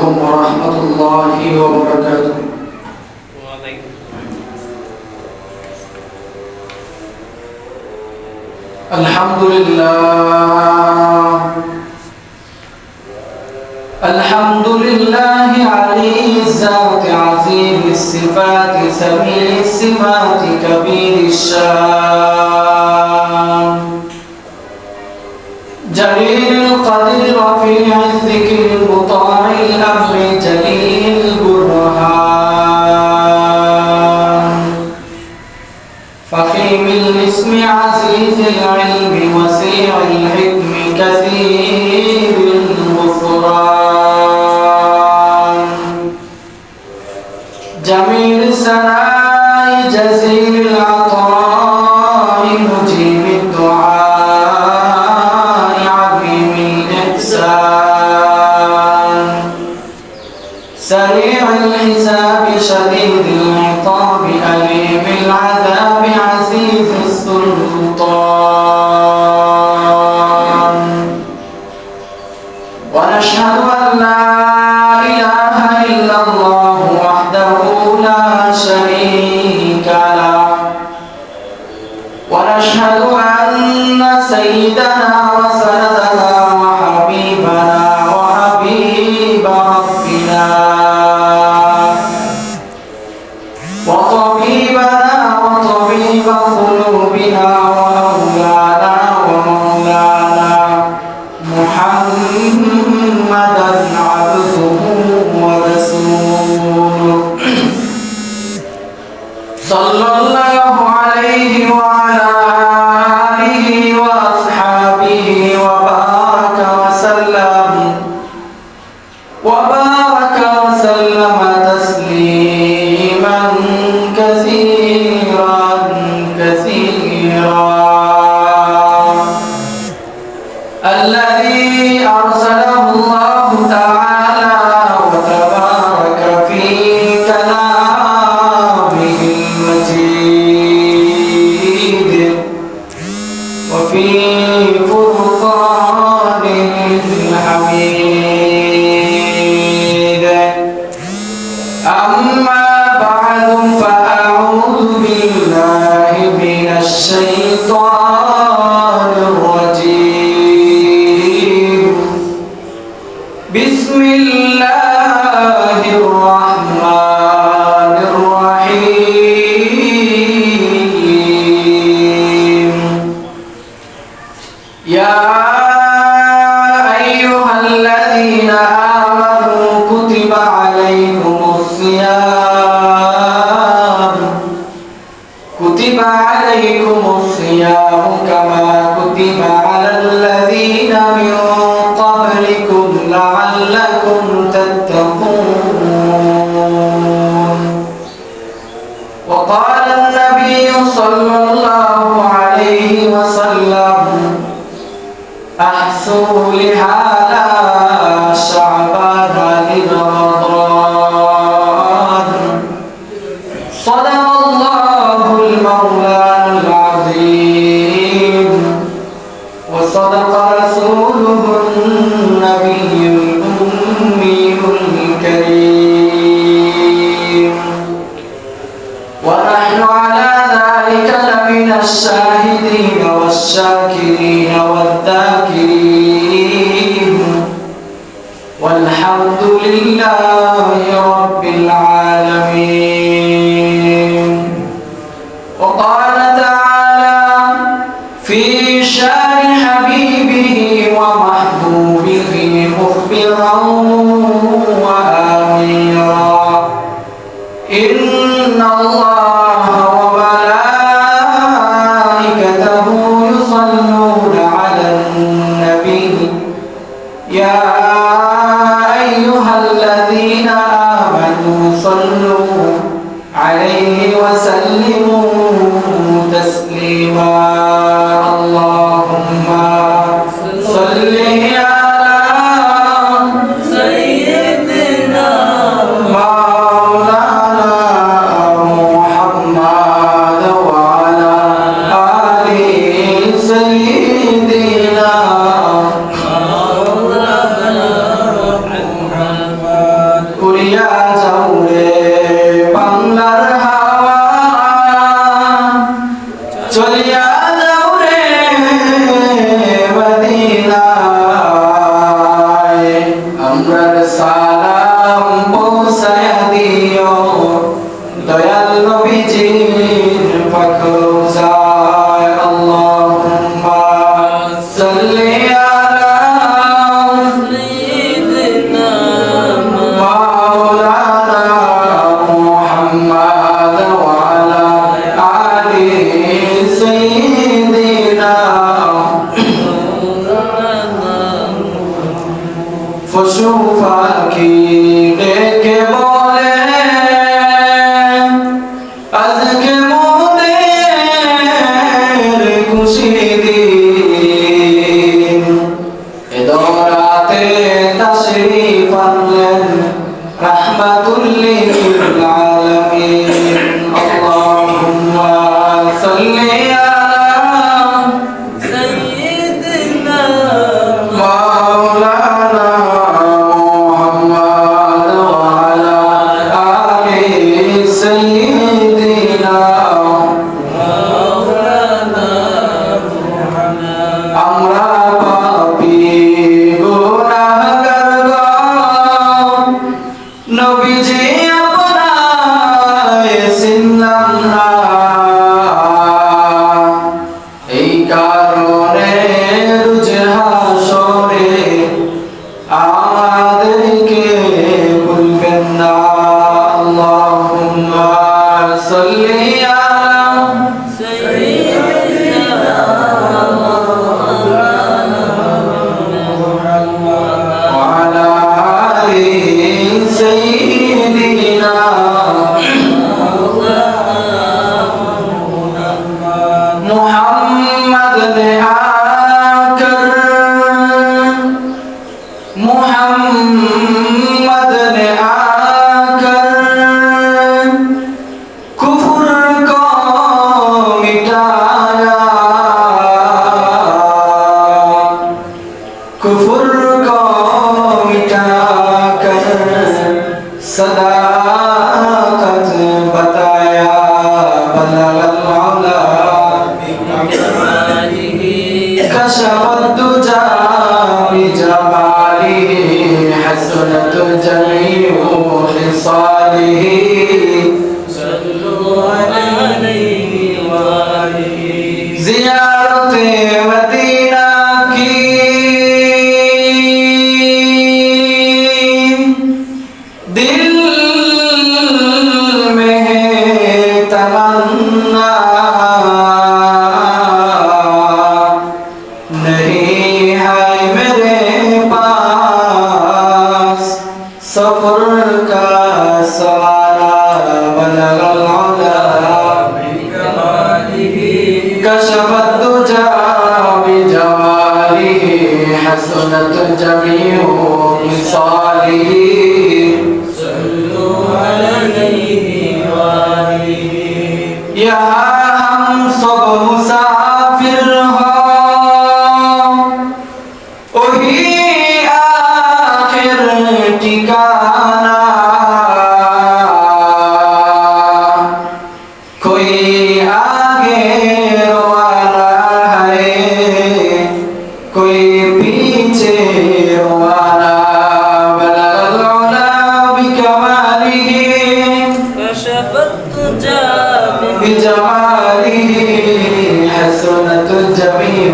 عليكم ورحمة الله وبركاته. الحمد لله علي الذات عظيم الصفات سميع السمات كبير الشان جليل القدر رفيع الذكر مطاع الأمر جليل البرهان فخيم الاسم عزيز العلم وسيع الحكم كثير الغفران جميل الثناء جزيل العطاء مجيب الدعاء عظيم الإحسان سريع الحساب شديد العقاب أليم العذاب عزيز السلطان ونشهد أن لا إله إلا الله وحده لا شريك له ونشهد أن سيدنا وسندنا وحبيبنا وحبيب ربنا وطبيبنا وطبيب قلوبنا ومولانا ومولانا محمدا عبده ورسوله صلى الله عليه وعلى آله وأصحابه وبارك وسلم تسليما كثيرا الذي أرسله الله تعالى وتبارك في كلامه المجيد وفي فرقانه الحميد أما بعد فأعوذ بالله من الشيطان الرجيم بسم الله الرحمن الرحيم يا أيها الذين آمنوا كتب عليكم الصيام كما كتب على الذين من قبلكم لعلكم تتقون وقال النبي صلى الله عليه وسلم أحسوا لهذا شعبان لرمضان صدق الله المولى العظيم وصدق رسوله النبي الأمي الكريم ونحن على ذلك لمن الشاهدين والشاكرين والذاكرين والحمد لله رب العالمين وقال تعالى في شان حبيبه ومحبوبه مخبرا وآمرا إن الله وملائكته يصلون على النبي يا أيها الذين آمنوا صلوا عليه وسلموا تسليما اللهم صل على سيدنا مولانا محمد وعلى آل سيدنا مولانا محمد নবীজির ফখরুজায় আল্লাহুম্মা সাল্লি আলা সাইয়্যিদিনা মাওলানা মুহাম্মদ ওয়া আলা আলি সাইয়্যিদিনা পশু পাখি ডেকে বলে আজকে মোদের খুশি দিন এ দরাতে তাশরীফ আনলেন রাহমাতুল লিল আলামিন আল্লাহুম্মা সাল্লি আলা সাইয়্যিদিনা মাওলানা মুহাম্মদ ওয়া আলা আলি সাইয়্যিদিনা আমরা পাপী গুনাহগার গো নবীজি আপনায় চিনলাম না এই কারণে রোজ হাসরে আমাদেরকে ভুলবেন না আল্লাহুম্মা সাল্লি আলা সাইয়্যিদিনা ওয়া আলা আলি সাইয়্যিদিনা मुहम्मद ने आकर मुहम्मद ने आकर कुफ्र को मिटाया कुफ्र को मिटाकर सदाकत बताया बलगल मौला كشف الدجى بجماله حسنت جميع خصاله صلوا عليه وآله زيارت مدینہ کی दिल में है तमन्ना नहीं है मेरे पास सफर का सवारा बलगल उला कशफ الدجى بجماله حسنت جميع خصاله صلوا عليه وآله यहाँ हम सब मुसाफिर हो वही आखिर ठिकाना कोई आगे रवाना है कोई पीछे रवाना बलगल उला बिकमालिही كشف الدجى بجماله حسنت جميع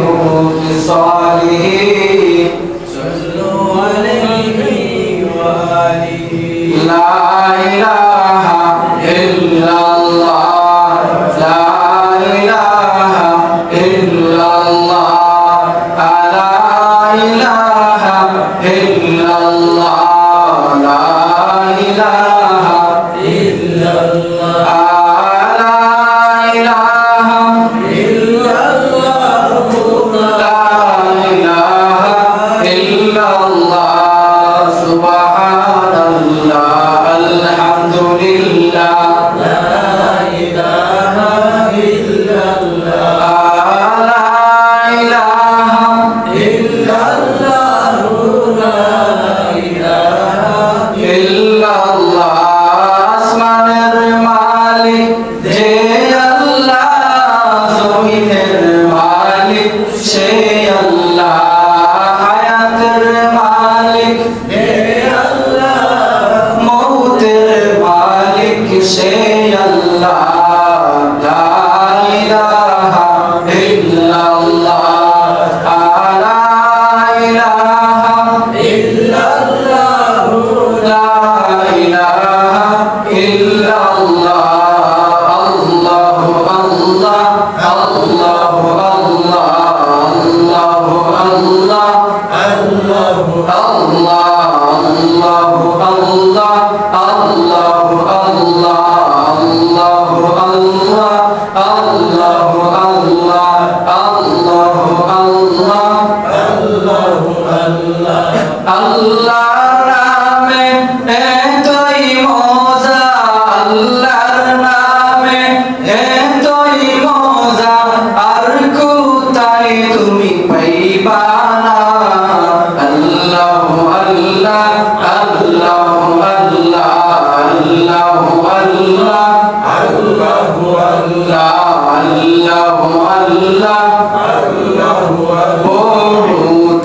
خصاله صلوا عليه وآله لا إله إلا الله لا إله إلا الله لا إله إلا الله لا إله إلا الله لا إله إلا الله لا إله إلا الله سبحان الله الحمد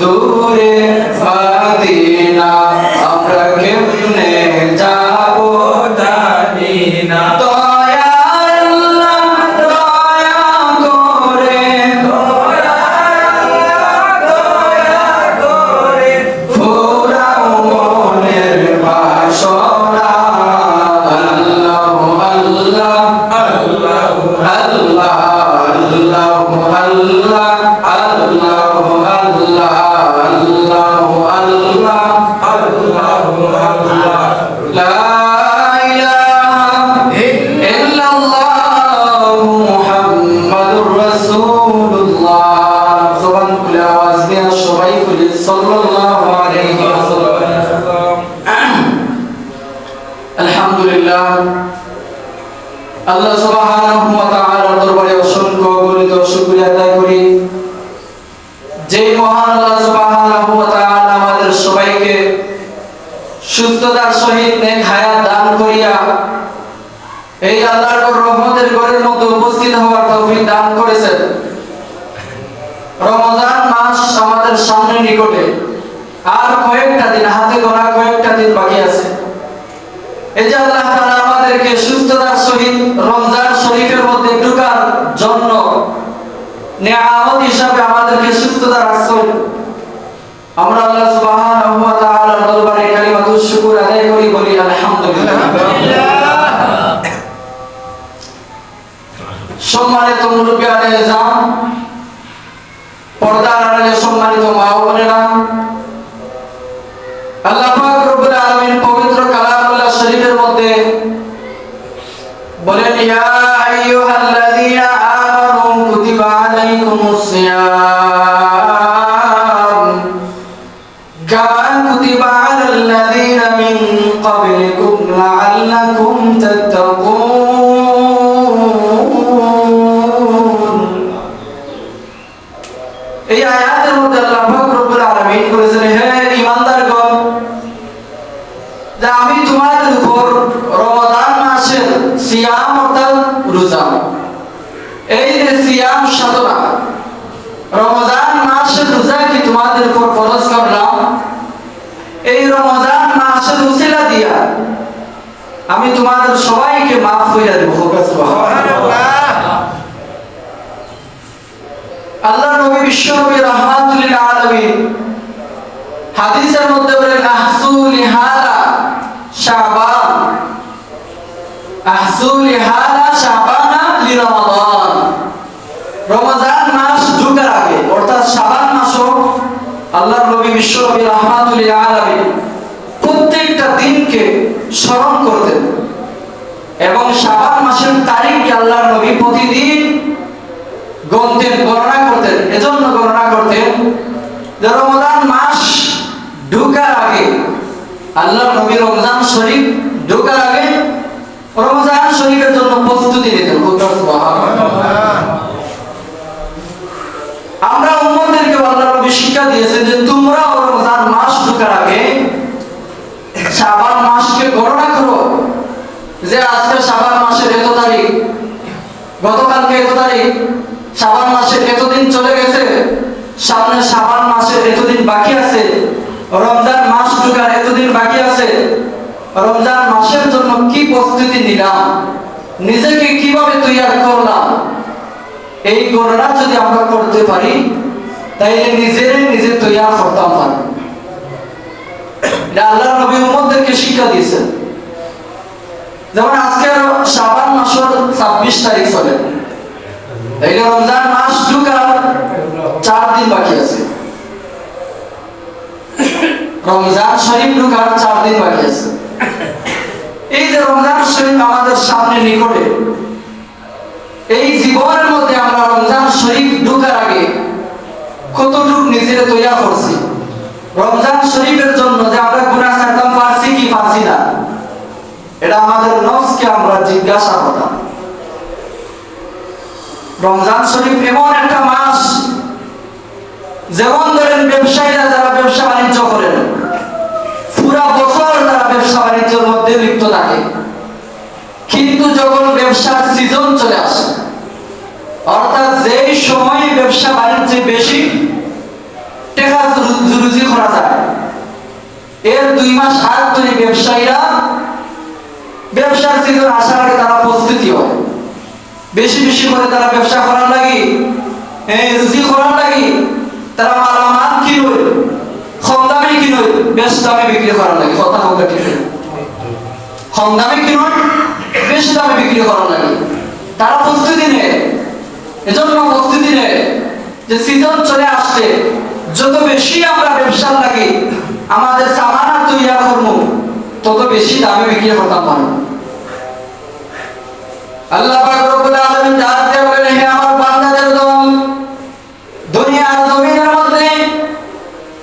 দূরে মদিনা আমরা কেমনে যাব জানি না দয়া আল্লাহ দয়া করে ফুরাও মনের বাসনা আল্লাহ আল্লাহ আল্লাহ আল্লাহ আল্লাহ আল্লাহ আল্লাহ আলহামদুলিল্লাহ আল্লাহ সুবহানাহু ওয়া তাআলার দরবারে অসংখ্য গণিত শুকরিয়া আদায় করি যে মহান আল্লাহ সুবহানাহু ওয়া তাআলা আমাদের সবাইকে সুস্থতার সহিত নেক হায়াত দান করিয়া এই আল্লাহর রহমতের ঘরের মধ্যে উপস্থিত হওয়ার তৌফিক দান করেছেন। রমজান মাস আমাদের সামনে নিকটে, আর কয়েকটা দিন, হাতে গোনা কয়েকটা দিন বাকি আছে। এই যে আল্লাহ তাআলা আমাদেরকে সুস্থতার সহিত রমজান শরীফের মধ্যে ঢোকার জন্য নিয়ামত হিসাবে আমাদেরকে সুস্থতা রাখছেন। আমরা আল্লাহ সুবহানাহু ওয়া তাআলার দরবারে কালিমাতুশ শুকর আদায় করি, বলি আলহামদুলিল্লাহ। সম্মানিত মুরব্বিয়ানে জাম, পর্দার আড়ালে সম্মানিত মা ও বোনেরা, আল্লাহ পাক রব্বুল আলামিন পবিত্র কালামুল্লাহ শরীফের মধ্যে বলেন, ইয়া আইয়ুহাল্লাযীনা আমানু কুতিবা আলাইকুমুস সিয়াম কামা কুতিবা আলাল্লাযীনা মিন ক্বাবলিকুম লাআল্লাকুম তাত্তাকুন। এই আয়াতের মধ্যে আল্লাহ পাক রব্বুল আলামিন বলেছেন, হে ঈমানদারগণ, যে আমি তোমাদের উপর রমাদান মাসের সিয়াম অর্থাৎ রোজা, এই যে সিয়াম সাধনা, রমজান মাসের রোজা কি তোমাদের উপর ফরজ করলাম। এই রমজান মাসের উসিলা দিয়া আমি তোমাদের সবাইকে মাফ কইরা দেব। আল্লাহ নবী বিশ্ব নবী রাহমাতুল লিল আলামিন হাদিসের মধ্যে বলেন, আহসুল হাদা শাবান, আহসুল হাদা শাবানা লিরমাদান। রমজান মাস ঢোকার আগে অর্থাৎ শাবান মাসও আল্লাহর নবী বিশ্ব নবী রাহমাতুল লিল আলামিন প্রত্যেকটা দিনকে স্মরণ করতেন এবং শাবান মাসের তারিখকে আল্লাহর নবী প্রতিদিন গণতেন, গণনা করতেন। এজন্য গণনা করতেন যে রমজান মাস ঢোকার আগে আল্লাহর নবী রমজান শরীফ ঢোকার আগে রমজান শরীফের জন্য প্রস্তুতি নিতেন। আমরা উম্মতদেরকে আল্লাহর নবী শিক্ষা দিয়েছেন যে তোমরা রমজান মাস ঢোকার আগে শাবান মাসকে গণনা করো, যে আজকে শাবান মাসের এত তারিখ, গতকালকে এত তারিখ, শাবান মাসের এতদিন চলে গেছে, সামনে শাবান মাসের এতদিন বাকি আছে, রমজান মাস ঢোকার এতদিন বাকি আছে। রমজান মাসের জন্য কি প্রস্তুতি নিলাম, নিজেকে কিভাবে তৈরি করলাম, এই গণনা যদি আমরা করতে পারি তাইলে নিজে তৈরি করতাম পারি। এটা আল্লাহর নবী উম্মতদেরকে শিক্ষা দিয়েছেন। যেমন আজকে শাবান মাসের 26 তারিখ চলে, তাইলে রমজান মাস ঢোকার 4 দিন বাকি আছে, রমজান শরীফ ঢোকার 4 দিন বাকি আছে। এই যে রমজান শরীফ আমাদের সামনে নিকটে, এই জীবনের মধ্যে আমরা রমজান শরীফ ঢোকার আগে কতটুকু নিজেরা তৈরি করছি, রমজান শরীফের জন্য যে আমরা গুনাহ ছাড়তাম পারছি কি পারছি না, এটা আমাদের নফসকে আমরা জিজ্ঞাসা করতাম। রমজান শরীফ এমন একটা মাস, যেমন ধরেন ব্যবসায়ীরা যারা ব্যবসা বাণিজ্য করেন পুরা বছর তারা ব্যবসা বাণিজ্যের মধ্যে লিপ্ত থাকে, কিন্তু কিন্তু যখন ব্যবসার সিজন চলে আসে, অর্থাৎ যেই সময় ব্যবসা বাণিজ্যে বেশি টাকা রুজি করা যায়, এর 2 মাস আগ থেকে ব্যবসায়ীরা ব্যবসার সিজন আসার আগে তারা প্রস্তুতি হয়, বেশি বেশি করে তারা ব্যবসা করার লাগি, রুজি করার লাগি তারা মালামাল কিনুন, কম দামে কিনুন, বেশ দামে বিক্রি করার লাগি। কথা বলতে ঠিক, কম দামে কিনুন, বেশ দামে বিক্রি করার লাগি তারা প্রস্তুতি নেয়। এজন্য প্রস্তুতি নেয় যে সিজন চলে আসছে, যত বেশি আমরা ব্যবসার লাগি আমাদের সামানা তৈরি করব, তত বেশি দামে বিক্রি করতাম পারব। আল্লাহ পাক রব্বুল আলামিন জানতে বলেন, হে আমার বান্দাদের দল, দুনিয়ার জমিনের মধ্যে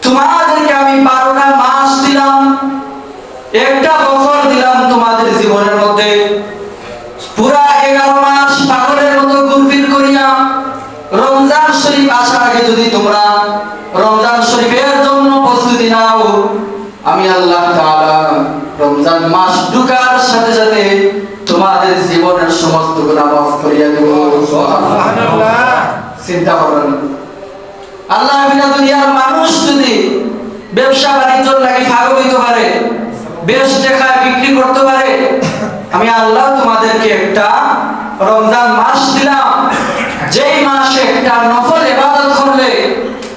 তোমাদেরকে আমি 12টা মাস দিলাম, একটা বছর দিলাম তোমাদের জীবনের মধ্যে। পুরা 11 মাস পাগলের মতো ঘুরফির করিয়া রমজান শরীফ আসার আগে যদি তোমরা রমজান শরীফের জন্য প্রস্তুতি নাও, আমি আল্লাহ তাআলা রমজান মাস ঢোকার সাথে সাথে তোমাদের জীবনের সমস্ত গুনাহ মাফ করিয়া দেব। সুবহানাল্লাহ। চিন্তা করেন, আল্লাহ বিনা দুনিয়ার মানুষ যদি ব্যবসা বাণিজ্য লাগি পাগল হইতে পারে, বেশ টাকা বিক্রি করতে পারে, আমি আল্লাহ তোমাদেরকে একটা রমজান মাস দিলাম, যেই মাসে একটা নফল ইবাদত করলে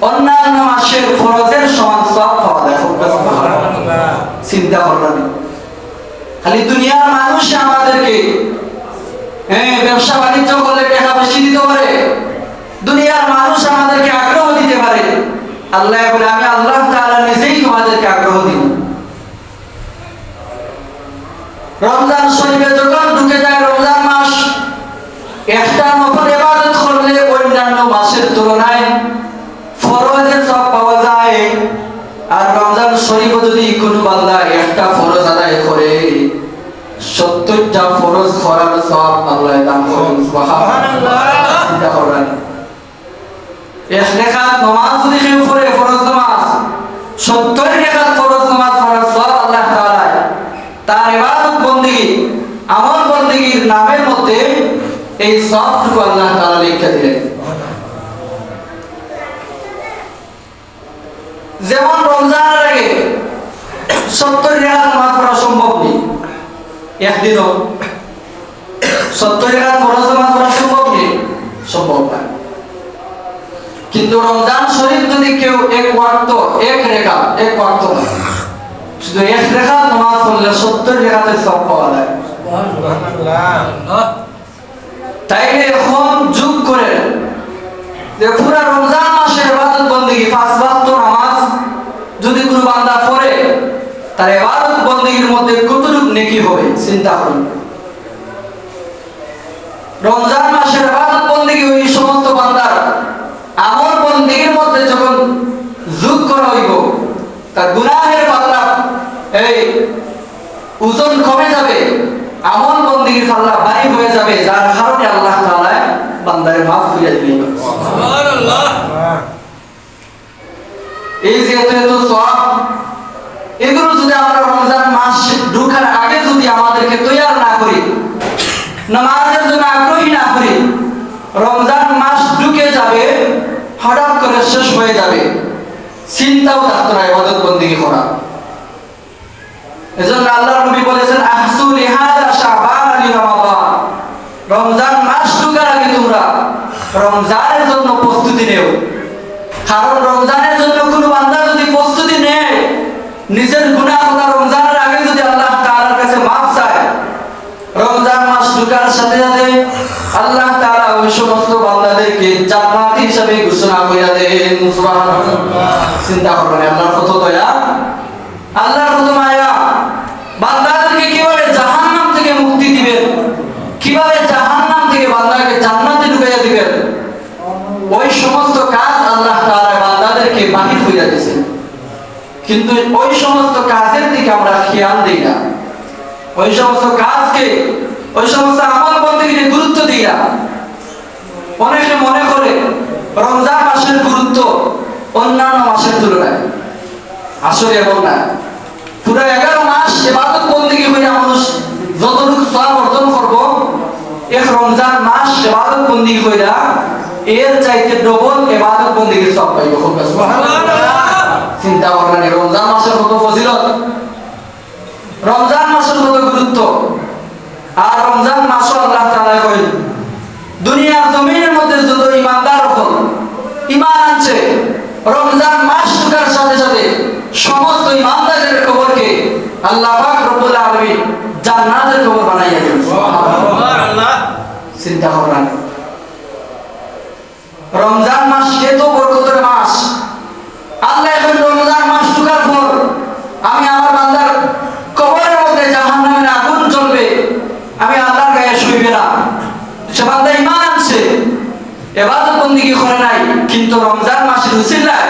অন্যান্য মাসের ফরজের সমান সওয়াব পাওয়া যায়। সুবহানাল্লাহ। চিন্তা করবেন, খালি দুনিয়ার মানুষ আমাদেরকে ব্যবসা বাণিজ্য করলে টাকা বেশি দিতে পারে, দুনিয়ার মানুষ আমাদেরকে আগ্রহ দিতে পারে, আল্লাহ বলে আমি আল্লাহ তাআলা নিজেই তোমাদেরকে আগ্রহ দিব। রমজান শরীফে যখন ঢুকে যায় রমজান মাস, একটা নফল ইবাদত করলে অন্যান্য মাসের তুলনায় ফরজের সওয়াব পাওয়া যায়। আর রমজান শরীফে যদি কোনো বান্দা একটা ফরজ আদায় করে, 70টা ফরজ করার সওয়াব আল্লাহ দান করেন। সুবহানাল্লাহ। চিন্তা করেন, এক রাকাত নামাজ যদি কেউ পড়ে, ফরজ নামাজ, 70 রাকাত ফরজ নামাজ পড়ার সওয়াব আল্লাহ তাআলা তার ইবাদত বندگی আমল বندگির নামের মধ্যে এই সওয়াবটুকু আল্লাহ তাআলা লিখে দিলেন। যেমন রমজানের আগে 70 রাকাত নামাজ পড়া সম্ভব নেই, একদিনও 70 রাকাত ফরজ নামাজ পড়া সম্ভব নেই, সম্ভব না। কিন্তু রমজান শরীফ যদি কেউ এক ওয়াক্ত, এক ওয়াক্ত শুধু এক রাকাত নামাজ পড়লে 70 রাকাতের সওয়াব পাওয়া যায়। সুবহানাল্লাহ। তাইলে এখন যোগ করেন যে পুরা রমজান মাসের ইবাদত বندگی 5 ওয়াক্ত নামাজ যদি কোনো বান্দা পড়ে, তার ইবাদত বندگির মধ্যে কতটুকু নেকি হবে চিন্তা করুন। রমজান মাসের ইবাদত বندگی ওই সমস্ত বান্দার আমল বندگির মধ্যে যখন যোগ করা হইব, তার গুনাহের পাল্লা এই ওজন কমে যাবে, আমল বندگির পাল্লা ভারী হয়ে যাবে, যার কারণে আল্লাহ তাআলা বান্দারে maaf করে দিবেন। সুবহানাল্লাহ। এই যে এত সওয়াব, এগুলো যদি আমরা রমজান মাস ঢোকার আগে যদি আমাদেরকে তৈয়ার না করি, নামাজের জন্য আগ্রহী না করি, রমজান মাস ঢুকে যাবে, হঠাৎ করে শেষ হয়ে যাবে, চিন্তাও থাকতো না ইবাদত বندگی করা। এজন্য আল্লাহর নবী বলেছেন, আহসু লিহাদা শাবান লিরমাদান, রমজান মাস ঢোকার আগে তোমরা রমজানের জন্য প্রস্তুতি নেও। কারণ রমজানের জন্য কোনো বান্দা যদি প্রস্তুতি নেয়, নিজের গুনাহগুলো রমজানের আগে যদি আল্লাহ তাআলার কাছে maaf চায়, রমজান মাস ঢোকার সাথে সাথে আল্লাহ তাআলা ওই সমস্ত বান্দাদেরকে জান্নাতি হিসেবে ঘোষণা করে দেন। সুবহানাল্লাহ। চিন্তা করবেন আল্লাহর কত দয়া, আল্লাহর কত মায়া, বান্দাদেরকে কিভাবে জাহান্নাম থেকে মুক্তি দিবেন, কিভাবে জাহান্নাম থেকে বান্দাকে জান্নাতে ঢুকাইয়া দিবেন, ওই সমস্ত কাজ আল্লাহ তাআলা বান্দাদেরকে বাহির কইরা দিয়েছেন। কিন্তু ওই সমস্ত কাজের দিকে আমরা খেয়াল দেই না, ওই সমস্ত কাজকে, ওই সমস্ত আমল বندگিকে গুরুত্ব দিই না। অনেকে মনে করে রমজান মাসের গুরুত্ব অন্যান্য মাসের তুলনায়, আসলে এমন না। পুরো 11 মাস ইবাদত বندگی হইয়া মানুষ যতটুকু সওয়াব অর্জন করব, এক রমজান মাস ইবাদত বন্দেগী কইরা এর চাইতে ডবল ইবাদত বন্দেগীর সওয়াব পাইবো। সুবহানাল্লাহ। চিন্তা করেন রমজান মাসের কত ফজিলত, রমজান মাসের কত গুরুত্ব। আর রমজান মাসও আল্লাহ তাআলা কইল দুনিয়ার জমিনের মধ্যে যত ঈমানদার হল ঈমান আনছে, রমজান মাস ঢোকার সাথে সাথে সমস্ত ঈমানদারের কবরকে আল্লাহ পাক রব্বুল আলামিন জান্নাতের কবর বানাইয়া দিবেন। সুবহানাল্লাহ। চিন্তা করেন রমজান মাস এত বরকতের মাস। আল্লাহ এখন রমজান মাস ঢোকার পর আমি আমার বান্দার কবরের মধ্যে জাহান্নামের আগুন জ্বলবে, আমি আল্লাহর গায়ে শুইবে না। সে বান্দা ঈমান আনছে, ইবাদত বন্দেগী করে নাই, কিন্তু রমজান মাসের উসিলায়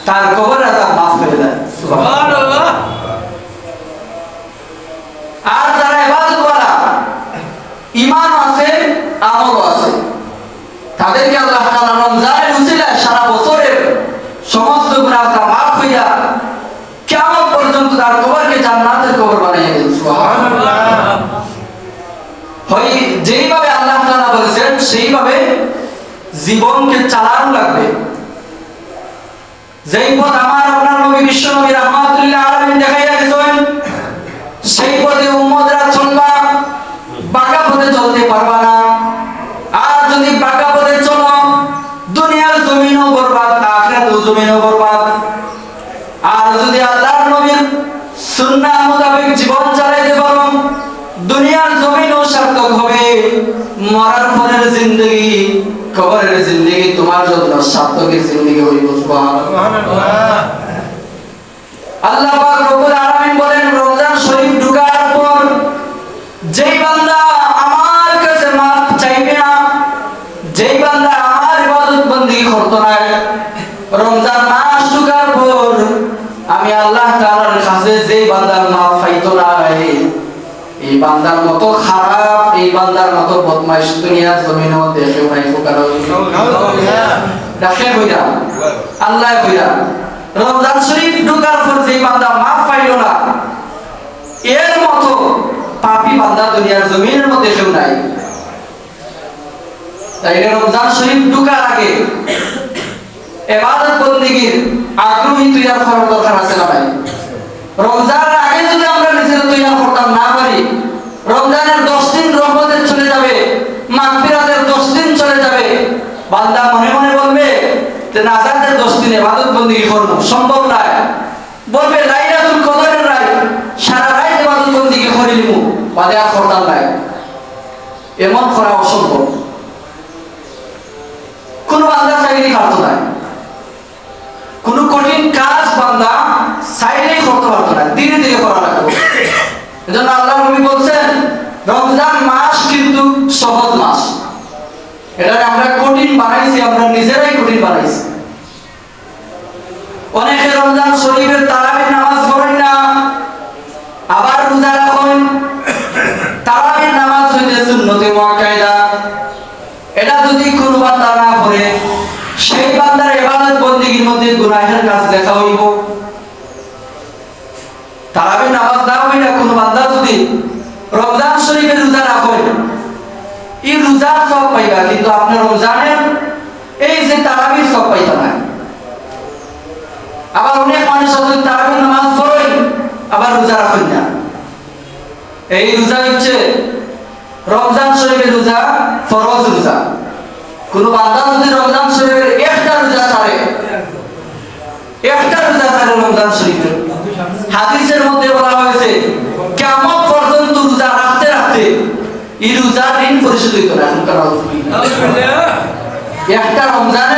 তার কবরের আযাব মাফ হয়ে যায়। সুবহানাল্লাহ। আর যারা ইবাদত ওয়ালা ঈমান আছে আমল আছে, তাদেরকে আল্লাহ তাআলা রমজানের উসিলায় সারা বছরের সমস্ত গুনাহ মাফ হইয়া কিয়ামত পর্যন্ত তার কবরকে জান্নাতের কবর বানিয়ে দেন। সুবহানাল্লাহ। হয় যেইভাবে আল্লাহ তাআলা বলেছেন সেইভাবে জীবনকে চালানো লাগবে। যেই পথ আমার আপনার নবী বিশ্ব নবী রাহমাতুল আলামিন দেখাইয়া গেছেন, সেই পথে উম্মতরা চলবা, বাঁকা পথে চলতে পারবা না। আর যদি বাঁকা পথে চলো দুনিয়ার জমিনও বরবাদ, আখিরাতের জমিনও বরবাদ। আর যদি আল্লাহর নবীর সুন্নাহ মোতাবেক জীবন চালাইতে পারো, দুনিয়ার জমিনও সার্থক হবে, মরার পরের জিন্দেগি কবরের জিন্দেগি তোমার জন্য সার্থকের জিন্দেগি হইব। সুবহানাল্লাহ। আল্লাহ পাক রব্বুল আলামিন বলেন রমজান শরীফ ঢোকার পর যেই বান্দা আমার কাছে মাফ চাইবে না, যেই বান্দা আমার ইবাদত বন্দেগী করতো না, রমজান মাস ঢোকার পর আমি আল্লাহ তাআলার কাছে যেই বান্দা মাফ পাইতো না, এই বান্দার মতো খারাপ, এই বান্দার মতো বদমাইশ দুনিয়ার জমিনে দেখেও নাই। দেখে কইরা আল্লাহ কইরা রমজান শরীফ ঢোকার পর যেই বান্দা মাফ পাইল না, এর মতো পাপী বান্দা দুনিয়ার জমিনের মধ্যে কেউ নাই। তাই রমজান শরীফ ঢোকার আগে ইবাদত বন্দেগীর আগ্রহী তৈরি করার দরকার আছে না ভাই? রমজানের আগে যদি আমরা নিজের তৈরি করতাম না পারি, রমজানের 10 দিন রহমতের চলে যাবে, মাগফিরাতের 10 দিন চলে যাবে। বান্দা মনে মনে বলবে যে নাজাতের 10 দিন ইবাদত বন্দেগী করব, সম্ভব নয়। বলবে লাইলাতুল কদরের রাত সারা রাত ইবাদত বন্দেগী করিলিম, বাদে আর করতাম না। এমন করা অসম্ভব। কোন বান্দা চাইলেই পারতো না, কোন কঠিন কাজ বান্দা চাইলেই করতে পারতো না, ধীরে ধীরে করা লাগবে। এজন্য আল্লাহ নবী বলছেন রমজান মাস কিন্তু সহজ মাস। এটা আমরা কঠিন বানাইছি, আমরা নিজেরাই কঠিন বানাইছি। অনেকে রমজান শরীফের তারাবির নামাজ পড়েন না, আবার রোজা রাখেন। তারাবির নামাজ হইতে সুন্নতে মুআক্কাদা, এটা যদি কোন বান্দা না পড়ে, সেই বান্দার ইবাদত বন্দেগীর মধ্যে গুনাহের কাজ লেখা হইব। তারাবির নামাজ না হইলে কোন বান্দা যদি রমজান শরীফের রোজা রাখেন, এই রোজার সওয়াব পাইবা, কিন্তু আপনি রমজানের এই যে তারাবির সওয়াব পাইতা না। আবার অনেক মানুষ আছে তারাবির নামাজ পড়েন আবার রোজা রাখেন না। এই রোজা হচ্ছে রমজান শরীফের রোজা ফরজ রোজা। কোন বান্দা যদি রমজান শরীফের একটা রোজা ছাড়ে, একটা রোজা ছাড়ে রমজান শরীফের, হাদিসের মধ্যে বলা হয়েছে কিয়ামত পর্যন্ত রোজা রাখতে রাখতে এই রোজার ঋণ পরিশোধ হইতো না। একটা রমজান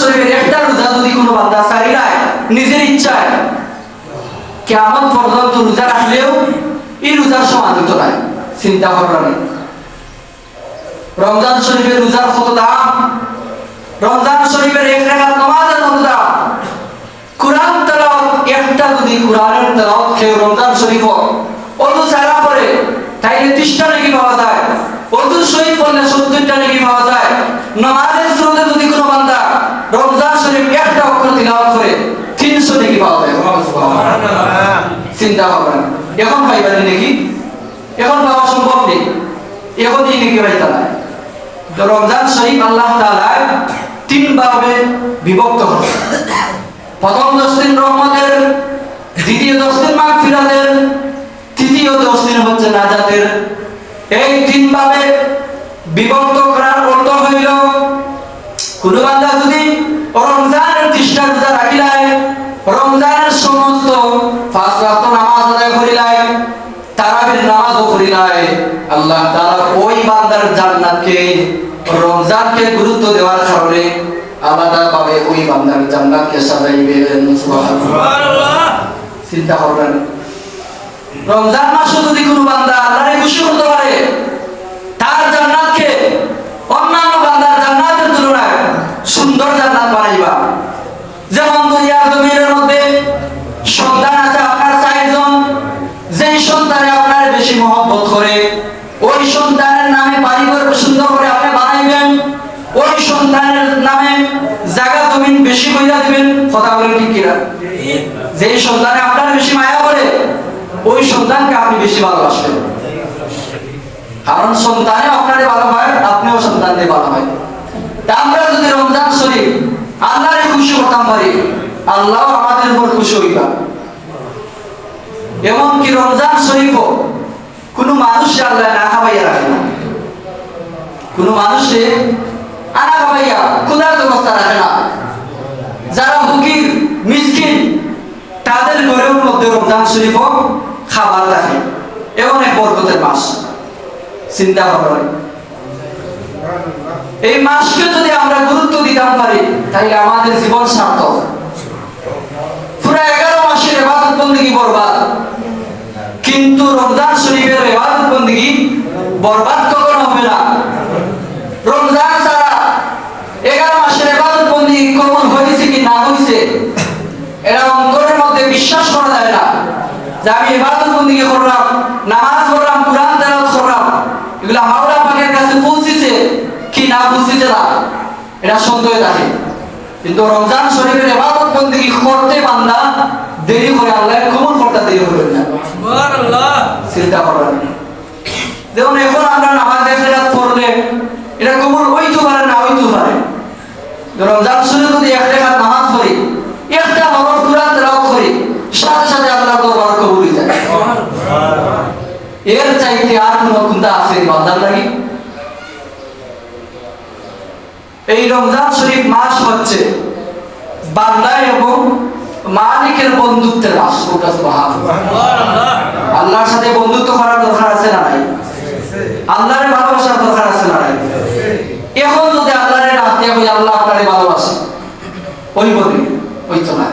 শরীফের একটা রোজা যদি কোনো বান্দা ছাড়ি নাই নিজের ইচ্ছায়, কিয়ামত পর্যন্ত রোজা রাখলেও এই রোজার সমান হইতো না। চিন্তা করবেন রমজান শরীফের রোজার কত দাম, রমজান শরীফের এক রাকাত নামাজের কত দাম। কুরআন তেলাওয়াত একটা যদি কুরআনের তেলাওয়াত কেউ রমজান শরীফ ওযু ছাড়া পড়ে তাইলে 30টা নেকি পাওয়া যায়, ওযু শরীফ পড়লে 70টা নেকি পাওয়া যায়। নামাজের শুরুতে যদি কোনো বান্দা রমজান শরীফ একটা অক্ষর তিলাওয়াত করে 300 নেকি পাওয়া যায়। সুবহানাল্লাহ। চিন্তা করবেন এখন পাইবানি নাকি? এখন পাওয়া সম্ভব নেই। এখনই নাকি পাইতা না। তো রমজান শরীফ আল্লাহ তাআলা তিন ভাবে বিভক্ত করেন। প্রথম 10 দিন রহমতের, দ্বিতীয় 10 দিন মাগফিরাতের, তৃতীয় 10 দিন হচ্ছে নাজাতের। এই তিন ভাবে বিভক্ত করার অর্থ হইল কোন বান্দা যদি রমজানের 30টা রোজা রাখিলায়, রমজানের সমস্ত 5 ওয়াক্ত নামাজ আদায় করিলায়, তারাবির নামাজও করিলায়, আল্লাহ তাআলা ওই বান্দার জান্নাতকে রমজানকে গুরুত্ব দেওয়ার কারণে আলাদাভাবে ওই বান্দার জান্নাতকে সাজাইবেন। সুবহানাল্লাহ। চিন্তা করবেন, রমজান মাসে যদি কোনো বান্দা আল্লাহকে খুশি করতে পারে, তার জান্নাতকে অন্যান্য বান্দার জান্নাতের তুলনায় সুন্দর জান্নাত বানাইবা। যেমন দুনিয়ার জমিনের মধ্যে সন্তান আছে আপনার 4 জন, যেই সন্তানে আপনার বেশি মহব্বত করে ওই সন্তানের নামে বাড়ি ঘর সুন্দর করে আপনি বানাইবেন, ওই সন্তানের নামে জায়গা জমিন বেশি কইরা দিবেন। কথা বলেন ঠিক কিনা? যেই সন্তানে আপনার বেশি মায়া করে ওই সন্তানকে আপনি বেশি ভালোবাসবেন, কারণ সন্তানে আপনারে ভালো হয়, আপনিও সন্তানকে ভালো হয়। তা আমরা যদি রমজান শরীফ আল্লাহরে খুশি করতাম পারি, আল্লাহ আমাদের উপর খুশি হইবা। এমনকি রমজান শরীফও কোনো মানুষে আল্লাহ না খাওয়াইয়া রাখে না, কোনো মানুষে আনা খাওয়াইয়া ক্ষুধার্ত অবস্থা রাখে না। যারা ফকির মিসকিন তাদের ঘরের মধ্যে রমজান শরীফও খাবার রাখে। এমন এক বরকতের মাস, চিন্তা করেন। এই মাসকে যদি আমরা গুরুত্ব দিতাম পারি তাহলে আমাদের জীবন সার্থক। পুরো 11 মাসের ইবাদত বন্দেগী বরবাদ, কিন্তু রমজান শরীফের ইবাদত বন্দেগী বরবাদ কখনো হবে না। রমজান ছাড়া 11 মাসের ইবাদত বন্দেগী কবুল হয়েছে কি না হয়েছে এটা অন্তরের মধ্যে বিশ্বাস করা যায় না। যে আমি ইবাদত বন্দেগী করলাম, নামাজ পড়লাম, কুরআন তেলাওয়াত করলাম, এগুলা মাওলা পাকের কাছে পৌঁছেছে কি না পৌঁছেছে না এটা সন্দেহ থাকে। কিন্তু রমজান শরীফের ইবাদত বন্দেগী করতে বান্দা দেরি করে, আল্লাহ কবুল করতে দেরি করবেন না। সুবহানাল্লাহ। চিন্তা করেন, যেমন এখন আমরা নামাজ এক রাকাত পড়লে এটা কবুল হইতে পারে না হইতে পারে। রমজান শরীফ যদি এক রাকাত নামাজ পড়ি, একটা হরফ কুরআন তেলাওয়াত করি, সাথে সাথে আল্লাহর দরবারে কবুল হয়ে যায়। এর চাইতে আর কোন গুণা আছে বান্দার লাগি? এই রমজান শরীফ মাস হচ্ছে বান্দা এবং মালিকের বন্ধুত্বের মাস। সুবহানাল্লাহ। আল্লাহর সাথে বন্ধুত্ব করার দরকার আছে না নাই? আল্লাহরে ভালোবাসার দরকার আছে না নাই? এখন যদি আল্লাহরে না দিয়ে কই আল্লাহ আপনারে ভালোবাসে, ওই বলি ওই তো না।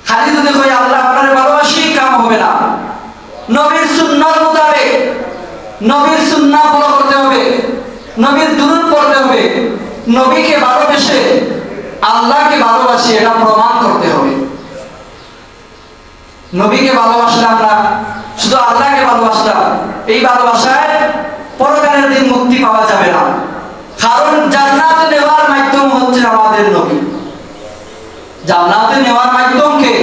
খালি যদি কই আল্লাহ আপনারে ভালোবাসি কাম হবে না। নবীর সুন্নাত মোতাবেক নবীর সুন্নাহ ফলো করতে হবে, নবীর দুরূদ পড়তে হবে, নবীকে ভালোবেসে আল্লাহকে ভালোবাসি এটা প্রমাণ করতে হবে। নবীকে ভালোবাসলে আমরা শুধু আল্লাহকে ভালোবাসলাম, এই ভালোবাসায় পরকালের দিন মুক্তি পাওয়া যাবে না। কারণ জান্নাতে নেওয়ার মাধ্যম হচ্ছে আমাদের নবী। জান্নাতে নেওয়ার মাধ্যম কে?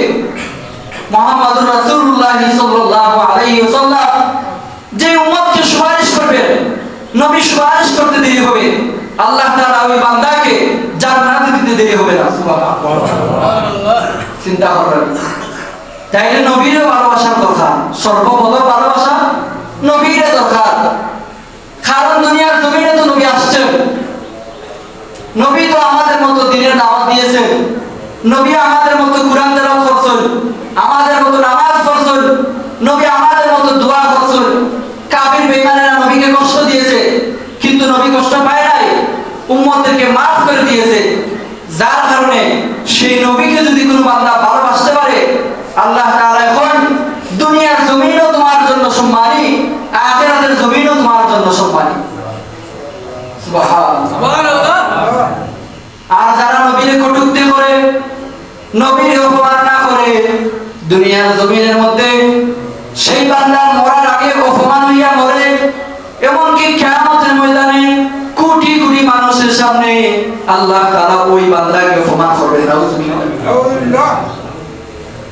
মুহাম্মদুর রাসূলুল্লাহ সাল্লাল্লাহু আলাইহি ওয়াসাল্লাম। যে উম্মতকে সুপারিশ করবেন, নবী সুপারিশ করতে দেরি হবে, আল্লাহ তাআলা ওই বান্দাকে জান্নাতে দিতে দেরি হবে না। সুবহানাল্লাহ। চিন্তা করেন, তাইলে নবীর ভালোবাসার দরকার, সর্বপ্রথম ভালোবাসা নবীর দরকার। কারণ দুনিয়ার জমিনে তো নবী আসছেন, নবী তো আমাদের মতো দ্বীনের দাওয়াত দিয়েছেন, নবী আমাদের মতো কুরআন তেলাওয়াত করছেন, আমাদের মতো নামাজ পড়ছেন, নবী আমাদের মতো দোয়া করছেন। কাফির বেঈমানেরা নবীকে কষ্ট দিয়েছে, কিন্তু নবী কষ্ট পায় নাই, উম্মতদেরকে মাফ করে দিয়েছে। যার কারণে সেই নবীকে যদি কোনো বান্দা ভালোবাসতে পারে, আল্লাহ তাআলা এখন দুনিয়ার জমিনও তোমার জন্য সম্মানী, আখিরাতের জমিনও তোমার জন্য সম্মানী। সুবহানাল্লাহ। আর যারা নবীর কটূক্তি করে, নবীর অপমাননা করে, দুনিয়ার জমিনের মধ্যে সেই বান্দা মরার আগে অপমান হইয়া মরে, এমনকি কিয়ামতের ময়দানে কোটি কোটি মানুষের সামনে আল্লাহ তাআলা ওই বান্দাকে অপমান করবেন। নাউযুবিল্লাহ।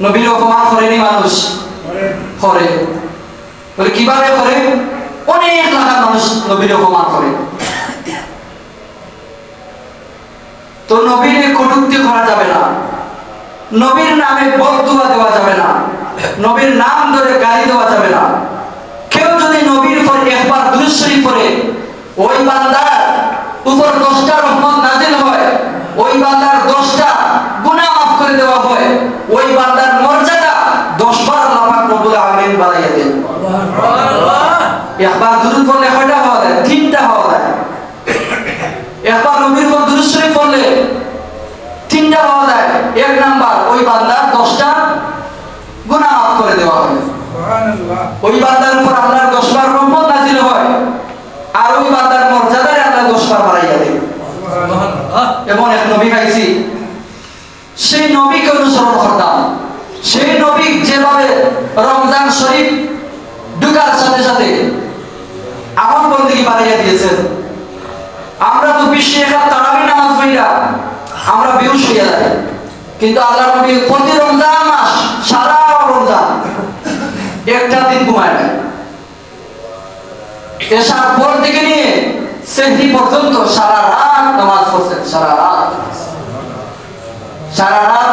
নবীর অপমান করেনি মানুষ? করে। বলে কিভাবে করে? অনেক লাখ মানুষ নবীর অপমান করে। তো নবীর কটূক্তি করা যাবে না, নবীর নামে বদদুয়া দেওয়া যাবে না, নবীর নাম ধরে গালি দেওয়া যাবে না। কেউ যদি নবীর উপর একবার দুরূদ শরীফ পড়ে ওই বান্দার উপর 10টা রহমত নাজিল হয়, ওই বান্দার 10টা গুনাহ মাফ করে দেওয়া হয়, ওই বান্দার মর্যাদা 10 বার আল্লাহ পাক রব্বুল আলামিন বাড়াইয়া দেন। সুবহানাল্লাহ। একবার দুরূদ পড়লে কয়টা হওয়া যায়? 3টা হওয়া যায়। একবার নবীর উপর দুরূদ শরীফ পড়লে 3টা হওয়া যায়। এক নাম্বার, ওই বান্দার 10টা গুনাহ মাফ করে দেওয়া হয়। সুবহানাল্লাহ। ওই বান্দার উপর আল্লাহর 10 বার রহমত নাজিল হয়, আর ওই বান্দার মর্যাদা আল্লাহ 10 বার বাড়াইয়া দেন। সুবহানাল্লাহ। এমন এক নবী পাইছি, সেই নবীকে অনুসরণ করতাম। সেই নবী যেভাবে রমজান শরীফ ঢুকার সাথে সাথে আমল বন্দেগী বাড়াইয়া দিয়েছেন। আমরা তো 20 রাকাত তারাবি নামাজ পড়িয়া আমরা বেহুশ হইয়া যাই, কিন্তু আল্লাহর নবী প্রতি রমজান মাস সারা রমজান একটা দিন ঘুমায় না। এশার পর থেকে নিয়ে সেহরি পর্যন্ত সারা রাত নামাজ পড়ছেন, সারা রাত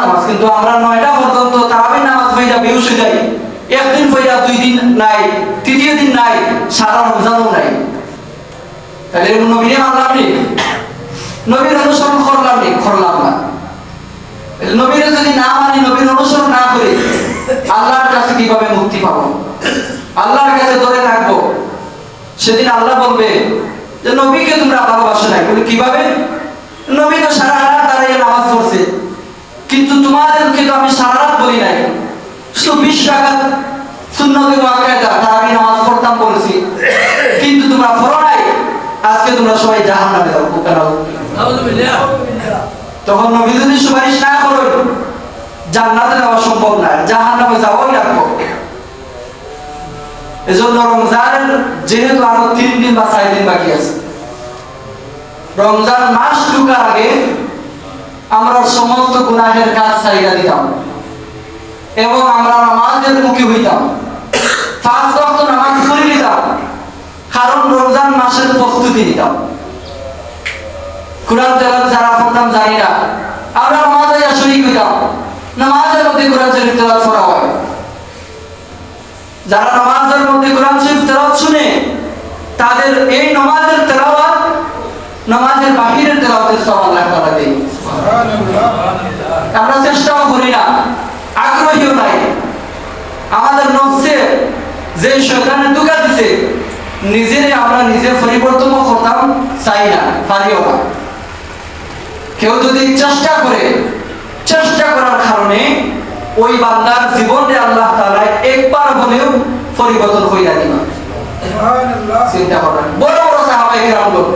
নামাজ। কিন্তু আমরা 9টা পর্যন্ত তারাবি নামাজ পড়িয়া বেহুশ হয়ে যাই। একদিন পড়িয়া 2 দিন নাই, তৃতীয় দিন নাই, সারা রমজানও নাই। তাহলে নবীরে মানলাম নি, নবীর অনুসরণ করলাম না। নবীরে যদি না মানি, নবীর অনুসরণ না করি, আল্লাহর কাছে কিভাবে মুক্তি পাবো? আল্লাহর কাছে ধরে থাকবো। সেদিন আল্লাহ বলবে যে নবীকে তোমরা ভালোবাসো নাই। বলে কিভাবে? নবী তো সারা রাত দাঁড়িয়ে নামাজ পড়ছে, কিন্তু তোমাদেরকে তো আমি সারা রাত বলি নাই, শুধু 20 রাকাত সুন্নতে মুআক্কাদা তারাবি নামাজ পড়তাম বলেছি, কিন্তু তোমরা পড়ো নাই। আজকে তোমরা সবাই জাহান্নামে যাও। নাউযুবিল্লাহ। তখন নবী যদি সুপারিশ না করেন, জান্নাতে যাওয়া সম্ভব না, জাহান্নামে যাওয়াই লাগবে। এজন্য রমজানের যেহেতু আরো 3 দিন বা 4 দিন বাকি আছে, রমজান মাস ঢোকার আগে আমরা সমস্ত গুনাহের কাজ ছাইড়া দিতাম এবং আমরা নামাজের মুখী হইতাম। 5 ওয়াক্ত নামাজ পড়ে নিতাম, কারণ রমজান মাসের প্রস্তুতি নিতাম। কুরআন তেলাওয়াত যারা পড়তাম জানি না, আমরা নামাজে শরীক হইতাম। নামাজের মধ্যে কুরআন শরীফ তেলাওয়াত করা হয়। যারা নামাজের মধ্যে কুরআন শরীফ তেলাওয়াত শুনে, তাদের এই নামাজের তেলাওয়াত নামাজের বাহিরের তেলাওয়াতের সওয়াব আল্লাহ তাআলা দেন। সুবহানাল্লাহ। আমরা চেষ্টাও করি না, আগ্রহীও নাই। আমাদের নফসে যে শয়তানে ধোঁকা দিছে, আমরা নিজে পরিবর্তন করতাম চাই না, পারিও না। কেউ যদি চেষ্টা করে, চেষ্টা করার কারণে ওই বান্দার জীবনে আল্লাহ তাআলা একবার হলেও পরিবর্তন হইয়া দিবেন। সুবহানাল্লাহ। চিন্তা করেন, বড় বড় সাহাবায়ে কেরাম লোক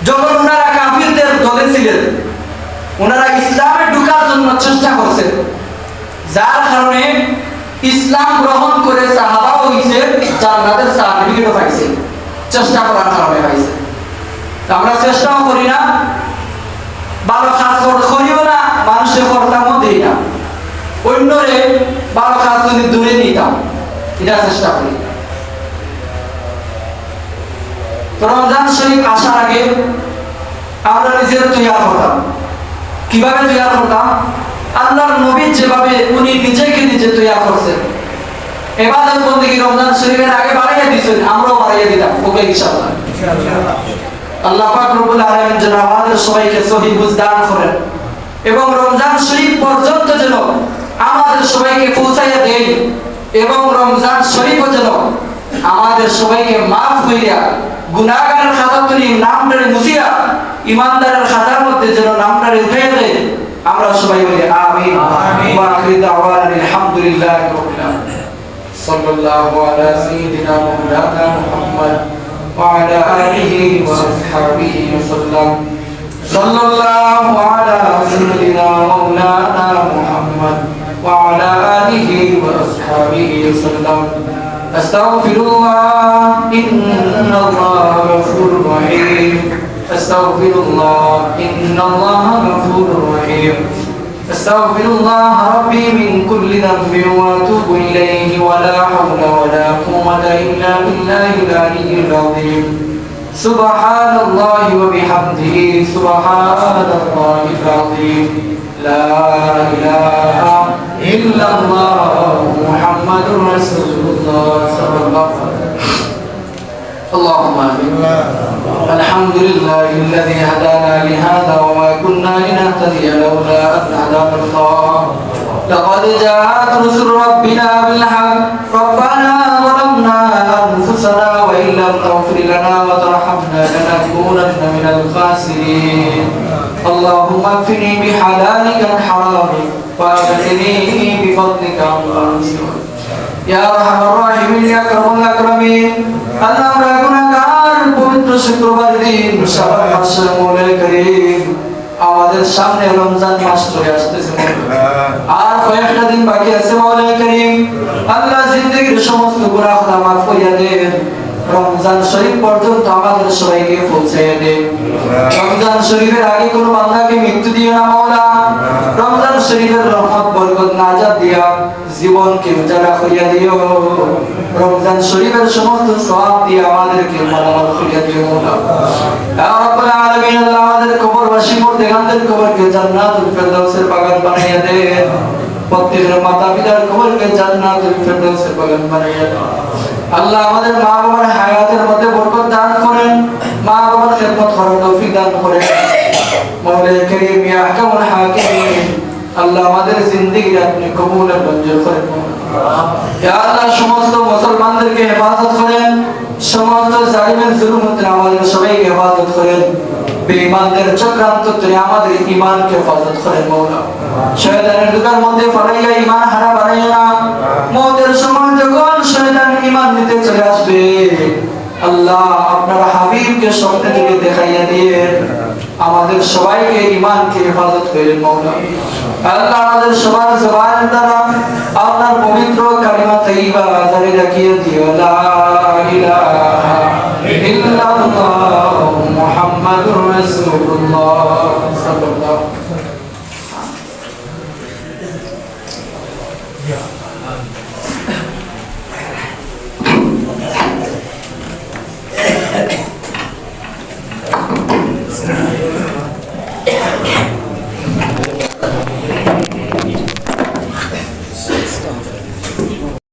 যখন ওনারা কাফিরদের দলে ছিলেন, ওনারা ইসলামে ঢোকার জন্য চেষ্টা করছেন, যার কারণে ইসলাম গ্রহণ করে সাহাবা হইছে, জান্নাতের সার্টিফিকেটও পাইছে, চেষ্টা করার কারণে পাইছে। আমরা চেষ্টাও করি না, ভালো কাজ করিও না, মানুষের করতামও দিই না, অন্যরে ভালো কাজ যদি দূরে নিতাম, এটা চেষ্টা করি। রমজান শরীফ আসার আগে আমরা নিজেরা তৈয়ার করতাম। কিভাবে তৈয়ার করতাম? আল্লাহর নবী যেভাবে উনি নিজেকে নিজে তৈয়ার করছেন, ইবাদত বন্দেগী রমজান শরীফের আগে বাড়াইয়া দিয়েছেন, আমরাও বাড়াইয়া দিতাম। ওকে ইনশাআল্লাহ। আল্লাহ পাক রব্বুল আলামিন যেন আমাদের সবাইকে সহিহ বুঝ দান করেন এবং রমজান শরীফ পর্যন্ত যেন আমাদের সবাইকে পৌঁছাইয়া দেন, এবং রমজান শরীফও যেন আমাদের সবাইকে মাফ করিয়া গুনাহগারের খাতা থেকে নামটারে মুছিয়া ইমানদারের খাতার মধ্যে যেন নামটারে উঠাইয়া দেন। আমরা সবাই বলি আমিন। ওয়া আখিরু দাওয়ানা আলহামদুলিল্লাহি রাব্বিল আলামিন। সাল্লাল্লাহু আলা সাইয়্যিদিনা মাওলানা মুহাম্মদ ওয়া আলা আলিহি ওয়া আসহাবিহি ওয়াসাল্লাম। সাল্লাল্লাহু আলা সাইয়্যিদিনা মাওলানা মুহাম্মদ ওয়া আলা আলিহি ওয়া আসহাবিহি ওয়াসাল্লাম। আস্তাগফিরুল্লাহ ইন্নাল্লাহা গফুরুর রহিম। আস্তাগফিরুল্লাহ ইন্নাল্লাহা গফুরুর রহিম। أستغفر الله ربي من كل ذنب وأتوب إليه ولا حول ولا قوة إلا بالله العلي العظيم سبحان الله وبحمده سبحان الله العظيم لا إله إلا الله محمد رسول الله صلى الله عليه وسلم اللهم آمين الحمد لله الذي هدانا لهذا وما كنا لنهتدي لولا أن هدانا الله لقد جاءت رسل ربنا بالحق ربنا ظلمنا أنفسنا وإن لم تغفر لنا وترحمنا لنكونن من الخاسرين اللهم اكفني بحلالك عن حرامك وأغنني بفضلك عمن سواك يا أرحم الراحمين يا أكرم الأكرمين আল্লাহ আমরা গুনাহগার পবিত্র শুক্রবার দিন শাবান মাসের মৌলানা করিম আমাদের সামনে রমজান মাস চলে আসতেছে আর কয়েকটা দিন বাকি আছে মৌলানা করিম আল্লাহ জিন্দেগীর সমস্ত গুনাহ ক্ষমা মাফ করিয়া দেন রমজান শরীফ পর্যন্ত আমাদের সবাইকে পৌঁছাইয়া দেন রমজান শরীফের আগে কোনো বান্দাকে মৃত্যু দিও না মাওলা রমজান শরীফের রহমত বরকত নাজাত দিয়া জীবনকে উজালা করিয়া দিও রমজান শরীফের সমস্ত সওয়াব দিয়ে আমাদেরকে মালামাল করিয়া দিও মাওলা ইয়া রাব্বুল আলামিন আল্লাহ আমাদের কবরবাসী মুর্দাগানদের কবরকে জান্নাতুল ফেরদাউসের বাগান বানাইয়া দেন প্রত্যেকের মাতা পিতার কবরকে জান্নাতুল ফেরদাউসের বাগান বানাইয়া দেন আল্লাহ আমাদের মা বাবার হায়াতের মধ্যে বরকত দান করেন মা বাবার খেদমত করার তৌফিক দান করেন মাওলানা করিম ইয়া আহকামুল হাকিমিন আল্লাহ আমাদের জিন্দেগি আপনি কবুল আর মঞ্জুর করেন ইয়া আল্লাহ সমস্ত মুসলমানদেরকে হেফাজত করেন সমস্ত জালিমের জুলুম থেকে আমাদের সবাইকে হেফাজত করেন বেঈমানদের চক্রান্ত থেকে আমাদের ঈমানকে হেফাজত করেন মাওলা শয়তানের দুকার মধ্যে ফলাইয়া ঈমান হারা বানাইয়া না মওতের সময় যখন শয়তান ঈমান নিতে চলে আসবে আল্লাহ আপনার হাবিবকে স্বপ্নে থেকে দেখাইয়া দিয়ে আমাদের সবাইকে ঈমানকে হেফাজত করেন মাওলা আল্লাহ আমাদের সবার জবান দ্বারা আপনার পবিত্র কালিমা তাইয়্যিবা জারি রাখিয়ে দিও লা ইলাহা ইল্লাল্লাহ মুহাম্মাদুর রাসূলুল্লাহ সাল্লাল্লাহু আলাইহি ওয়াসাল্লাম